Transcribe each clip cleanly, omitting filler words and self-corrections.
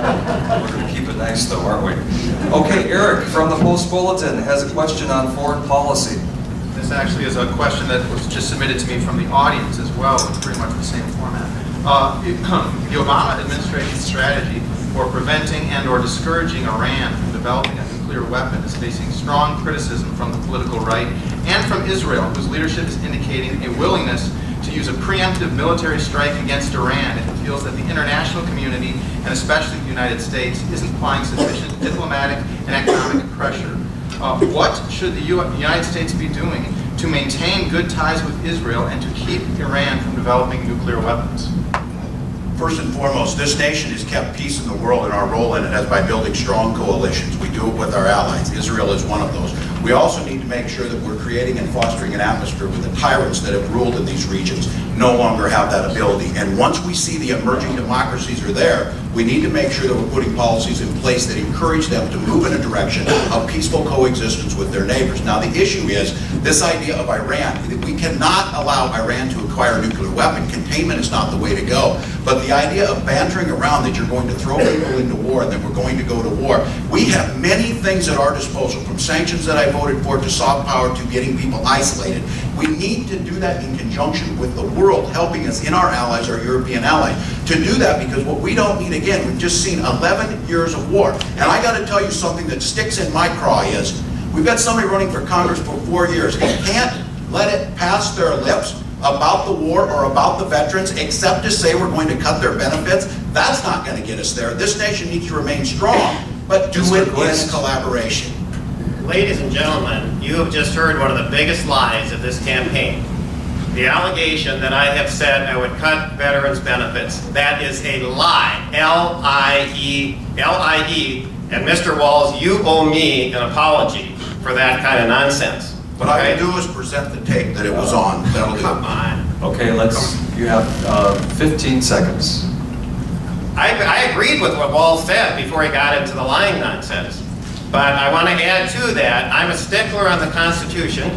We're going to keep it nice though, aren't we? Okay, Eric from the Post Bulletin has a question on foreign policy. This actually is a question that was just submitted to me from the audience as well. It's pretty much the same format. The Obama administration's strategy for preventing and or discouraging Iran from developing a nuclear weapon is facing strong criticism from the political right and from Israel, whose leadership is indicating a willingness to use a preemptive military strike against Iran if it feels that the international community, and especially the United States, isn't applying sufficient diplomatic and economic pressure. What should the United States be doing to maintain good ties with Israel and to keep Iran from developing nuclear weapons? First and foremost, this nation has kept peace in the world, and our role in it is by building strong coalitions. We do it with our allies. Israel is one of those. We also need to make sure that we're creating and fostering an atmosphere where the tyrants that have ruled in these regions no longer have that ability. And once we see the emerging democracies are there, we need to make sure that we're putting policies in place that encourage them to move in a direction of peaceful coexistence with their neighbors. Now, the issue is this idea of Iran. We cannot allow Iran to acquire a nuclear weapon. Containment is not the way to go. But the idea of bantering around that you're going to throw people into war and that we're going to go to war, we have many things at our disposal, from sanctions that I voted for to soft power to getting people isolated. We need to do that in conjunction with the world helping us in our allies, our European allies, to do that, because what we don't need, again, we've just seen 11 years of war. And I got to tell you something that sticks in my craw is, we've got somebody running for Congress for 4 years and can't let it pass their lips about the war or about the veterans, except to say we're going to cut their benefits. That's not going to get us there. This nation needs to remain strong, but do it in collaboration. Ladies and gentlemen, you have just heard one of the biggest lies of this campaign. The allegation that I have said I would cut veterans' benefits. That is a lie. L-I-E. And Mr. Walz, you owe me an apology for that kind of nonsense. What I will do is present the tape that it was on. That'll do. Come on. Okay, you have 15 seconds. I agreed with what Walz said before he got into the lying nonsense. But I want to add to that, I'm a stickler on the Constitution,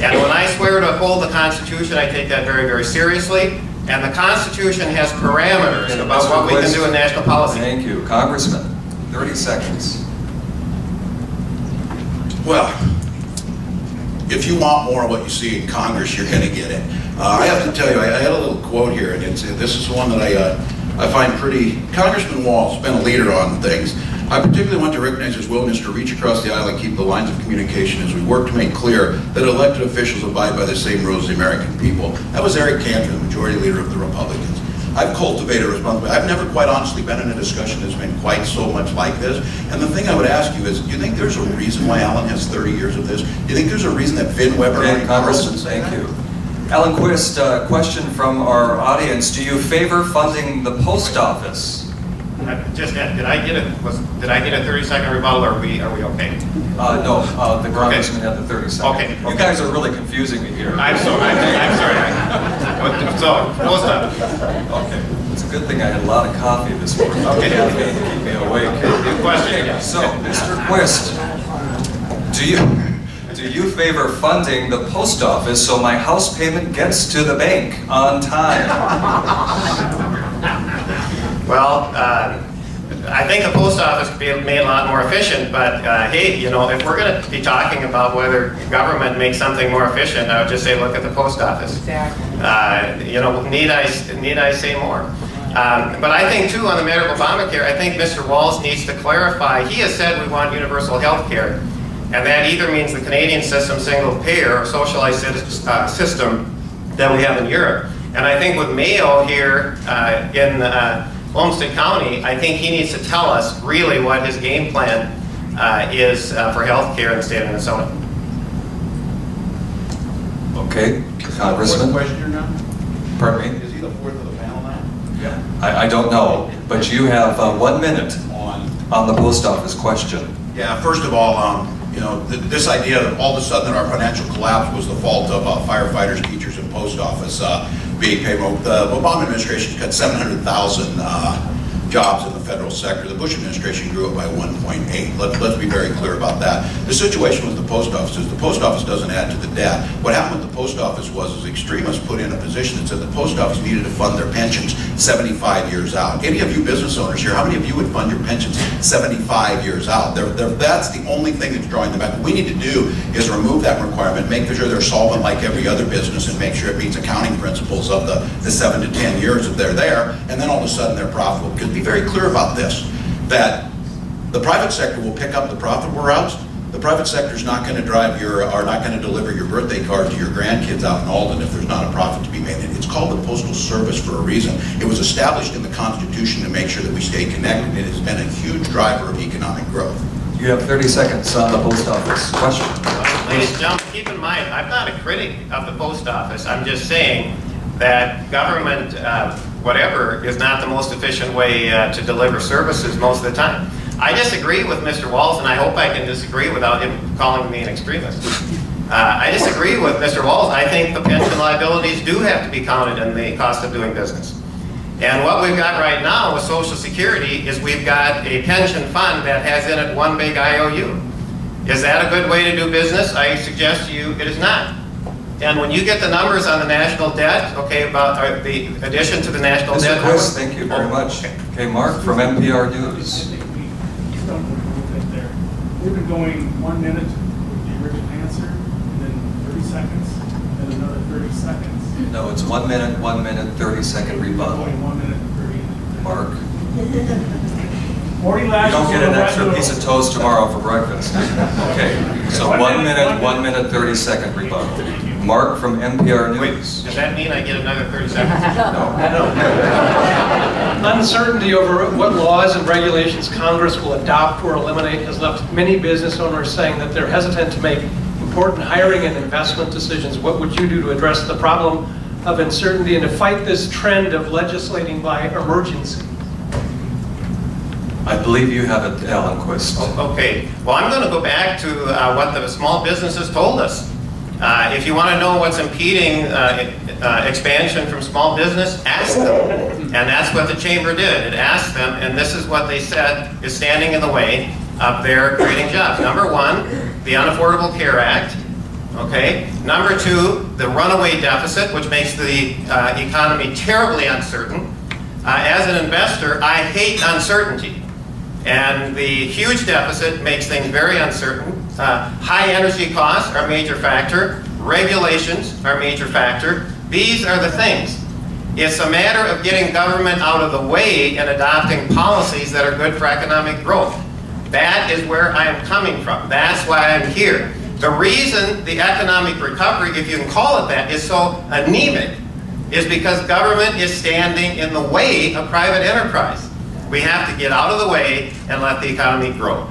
and when I swear to uphold the Constitution, I take that very, very seriously. And the Constitution has parameters about what we can do in national policy. Thank you. Congressman, 30 seconds. Well, if you want more of what you see in Congress, you're going to get it. I have to tell you, I had a little quote here, and this is one that I find pretty. Congressman Walz has been a leader on things. I particularly want to recognize his willingness to reach across the aisle and keep the lines of communication as we work to make clear that elected officials abide by the same rules as the American people. That was Eric Cantor, the majority leader of the Republicans. I've cultivated a responsibility. I've never quite honestly been in a discussion that's been quite so much like this. And the thing I would ask you is, do you think there's a reason why Alan has 30 years of this? Do you think there's a reason that Finn Weber... Okay, Congressman, thank you. Alan Quist, question from our audience. Do you favor funding the post office? Did I get a 30-second rebuttal, or are we okay? No, the congressman had the 30 seconds. Okay. You guys are really confusing me here. I'm sorry. So, post office. Okay. It's a good thing I had a lot of coffee this morning. Okay. To keep me awake. Good question. Okay, so, Mr. Quist, do you favor funding the post office so my house payment gets to the bank on time? Well, I think the post office could be made a lot more efficient, but hey, you know, if we're going to be talking about whether government makes something more efficient, I would just say look at the post office. Exactly. You know, need I say more? But I think too, on the matter of Obamacare, I think Mr. Walz needs to clarify. He has said we want universal health care, and that either means the Canadian system, single payer, or socialized system that we have in Europe. And I think with Mayo here in Olmsted County, I think he needs to tell us really what his game plan is for health care in the state of Minnesota. Okay, Congressman. Fourth question now? Pardon me? Is he the fourth of the panel now? Yeah. I don't know, but you have 1 minute on the post office question. Yeah, first of all, you know, this idea that all of a sudden our financial collapse was the fault of firefighters, teachers, and post office being paid. The Obama administration cut 700,000 jobs in the federal sector. The Bush administration grew it by 1.8. Let's be very clear about that. The situation with the post office is the post office doesn't add to the debt. What happened with the post office was extremists put in a position that said the post office needed to fund their pensions 75 years out. Any of you business owners here, how many of you would fund your pensions 75 years out? That's the only thing that's drawing them back. What we need to do is remove that requirement, make sure they're solvent like every other business, and make sure it meets accounting principles of the 7 to 10 years that they're there, and then all of a sudden they're profitable. Because be very clear about this, that the private sector will pick up the profitable routes. The private sector is not going to deliver your birthday card to your grandkids out in Alden if there's not a profit to be made. It's called the Postal Service for a reason. It was established in the Constitution to make sure that we stay connected. It has been a huge driver of economic growth. You have 30 seconds on the post office. Question? Ladies and gentlemen, keep in mind, I'm not a critic of the post office. I'm just saying that government, whatever, is not the most efficient way to deliver services most of the time. I disagree with Mr. Walz, and I hope I can disagree without him calling me an extremist. I disagree with Mr. Walz. I think the pension liabilities do have to be counted in the cost of doing business. And what we've got right now with Social Security is we've got a pension fund that has in it one big IOU. Is that a good way to do business? I suggest to you it is not. And when you get the numbers on the national debt, okay, about the addition to the national Mr. debt. Quist, thank you very much. Okay, Mark from NPR News. We've been going 1 minute with the original answer, and then 30 seconds, and then another 30 seconds. No, it's 1 minute, 1 minute, 30-second rebuttal. Going 1 minute, 30. Mark, 40 you lashes. don't get on an the extra right piece of toast tomorrow for breakfast. Okay, so 1 minute, 1 minute, 30-second rebuttal. Mark from NPR Wait, News. does that mean I get another 30 seconds? Uncertainty over what laws and regulations Congress will adopt or eliminate has left many business owners saying that they're hesitant to make important hiring and investment decisions. What would you do to address the problem of uncertainty and to fight this trend of legislating by emergency? I believe you have it, Alan Quist. Okay, well, I'm going to go back to what the small businesses told us. If you want to know what's impeding expansion from small business, ask them. And that's what the chamber did. It asked them, and this is what they said is standing in the way of their creating jobs. Number one, the Unaffordable Care Act. Okay. Number two, the runaway deficit, which makes the economy terribly uncertain. As an investor, I hate uncertainty. And the huge deficit makes things very uncertain. High energy costs are a major factor. Regulations are a major factor. These are the things. It's a matter of getting government out of the way and adopting policies that are good for economic growth. That is where I am coming from. That's why I'm here. The reason the economic recovery, if you can call it that, is so anemic is because government is standing in the way of private enterprise. We have to get out of the way and let the economy grow.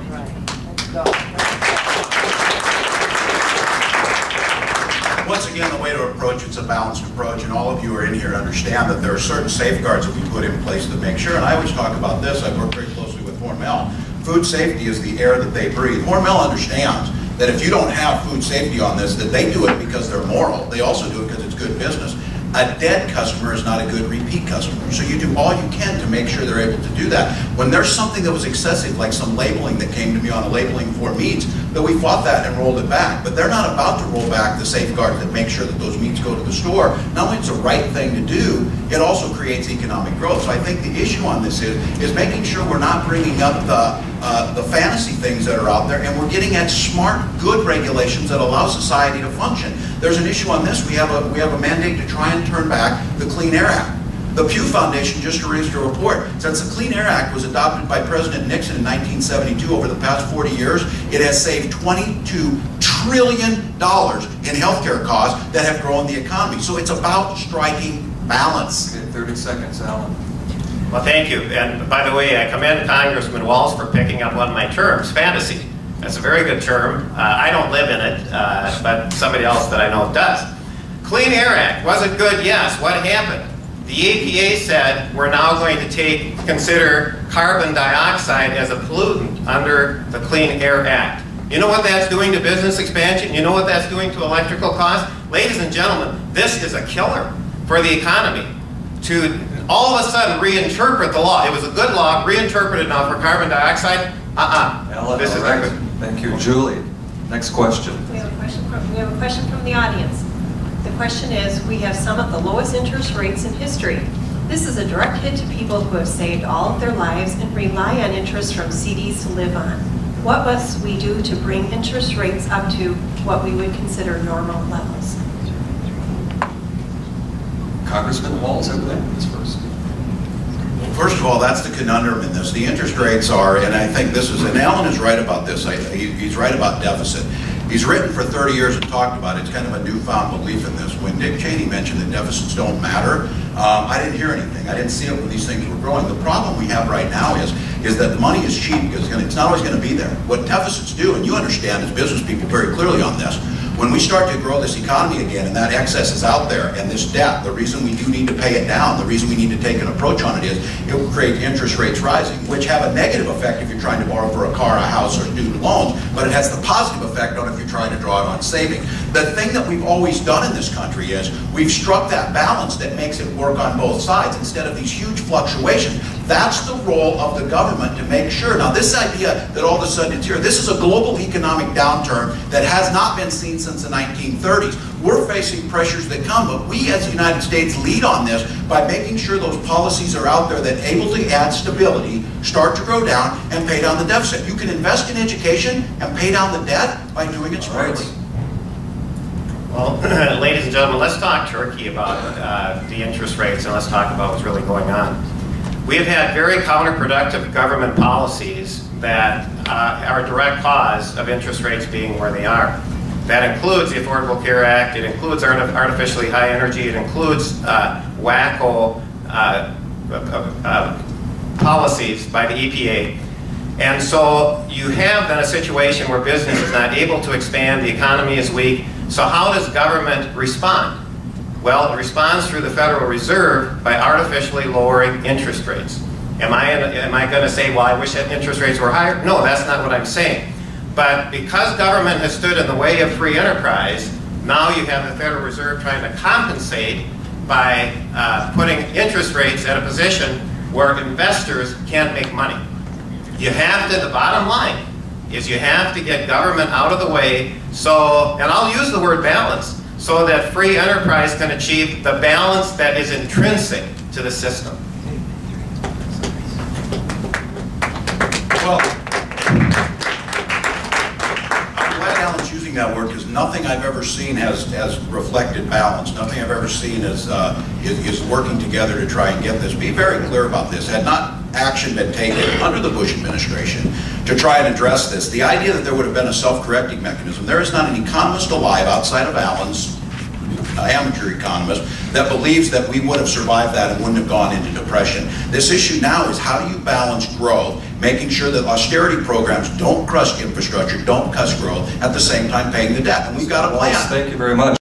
Once again, the way to approach it's a balanced approach, and all of you are in here to understand that there are certain safeguards that we put in place to make sure, and I always talk about this, I work very closely with Hormel. Food safety is the air that they breathe. Hormel understands that if you don't have food safety on this, that they do it because they're moral. They also do it because it's good business. A dead customer is not a good repeat customer. So you do all you can to make sure they're able to do that. When there's something that was excessive, like some labeling that came to me on a labeling for meats, that we fought that and rolled it back. But they're not about to roll back the safeguards that make sure that those meats go to the store. Not only it's the right thing to do, it also creates economic growth. So I think the issue on this is making sure we're not bringing up the fantasy things that are out there, and we're getting at smart, good regulations that allow society to function. There's an issue on this. We have a mandate to try and turn back the Clean Air Act. The Pew Foundation just released a report. Since the Clean Air Act was adopted by President Nixon in 1972, over the past 40 years, it has saved $22 trillion in healthcare costs that have grown the economy. So it's about striking balance. Okay, 30 seconds, Alan. Well, thank you. And by the way, I commend Congressman Walz for picking up one of my terms, fantasy. That's a very good term. I don't live in it, but somebody else that I know does. Clean Air Act, was it good? Yes. What happened? The EPA said we're now going to consider carbon dioxide as a pollutant under the Clean Air Act. You know what that's doing to business expansion? You know what that's doing to electrical costs? Ladies and gentlemen, this is a killer for the economy. to all of a sudden reinterpret the law. It was a good law, reinterpreted now for carbon dioxide. Ellen, This is all not right. good. Thank you. Julie, next question. We have a question from the audience. The question is, we have some of the lowest interest rates in history. This is a direct hit to people who have saved all of their lives and rely on interest from CDs to live on. What must we do to bring interest rates up to what we would consider normal levels? Congressman Walz, I believe, is first. Well, first of all, that's the conundrum in this. The interest rates are, and I think this is, and Alan is right about this, he's right about deficit. He's written for 30 years and talked about it. It's kind of a newfound belief in this. When Dick Cheney mentioned that deficits don't matter, I didn't hear anything. I didn't see it when these things were growing. The problem we have right now is that the money is cheap because it's not always going to be there. What deficits do, and you understand as business people very clearly on this, when we start to grow this economy again and that excess is out there and this debt, the reason we do need to pay it down, the reason we need to take an approach on it is it will create interest rates rising, which have a negative effect if you're trying to borrow for a car, a house, or student loans, but it has the positive effect on if you're trying to draw it on saving. The thing that we've always done in this country is we've struck that balance that makes it work on both sides instead of these huge fluctuations. That's the role of the government to make sure. Now, this idea that all of a sudden it's here, this is a global economic downturn that has not been seen since the 1930s. We're facing pressures that come, but we as the United States lead on this by making sure those policies are out there that are able to add stability, start to grow down, and pay down the deficit. You can invest in education and pay down the debt by doing it smartly. Well, ladies and gentlemen, let's talk Turkey about the interest rates, and let's talk about what's really going on. We have had very counterproductive government policies that are a direct cause of interest rates being where they are. That includes the Affordable Care Act, it includes artificially high energy, it includes wacko policies by the EPA. And so you have then a situation where business is not able to expand, the economy is weak. So how does government respond? Well, it responds through the Federal Reserve by artificially lowering interest rates. Am I going to say, well, I wish that interest rates were higher? No, that's not what I'm saying. But because government has stood in the way of free enterprise, now you have the Federal Reserve trying to compensate by putting interest rates at a position where investors can't make money. You have to, the bottom line is you have to get government out of the way so, and I'll use the word balance, so that free enterprise can achieve the balance that is intrinsic to the system. Well, I'm glad Alan's using that word because nothing I've ever seen has reflected balance. Nothing I've ever seen is working together to try and get this. Be very clear about this. Had not action been taken under the Bush administration to try and address this, the idea that there would have been a self-correcting mechanism, there is not an economist alive outside of Alan's amateur economist that believes that we would have survived that and wouldn't have gone into depression. This issue now is how do you balance growth, making sure that austerity programs don't crush infrastructure, don't crush growth, at the same time paying the debt. And we've got a plan. Thank you very much.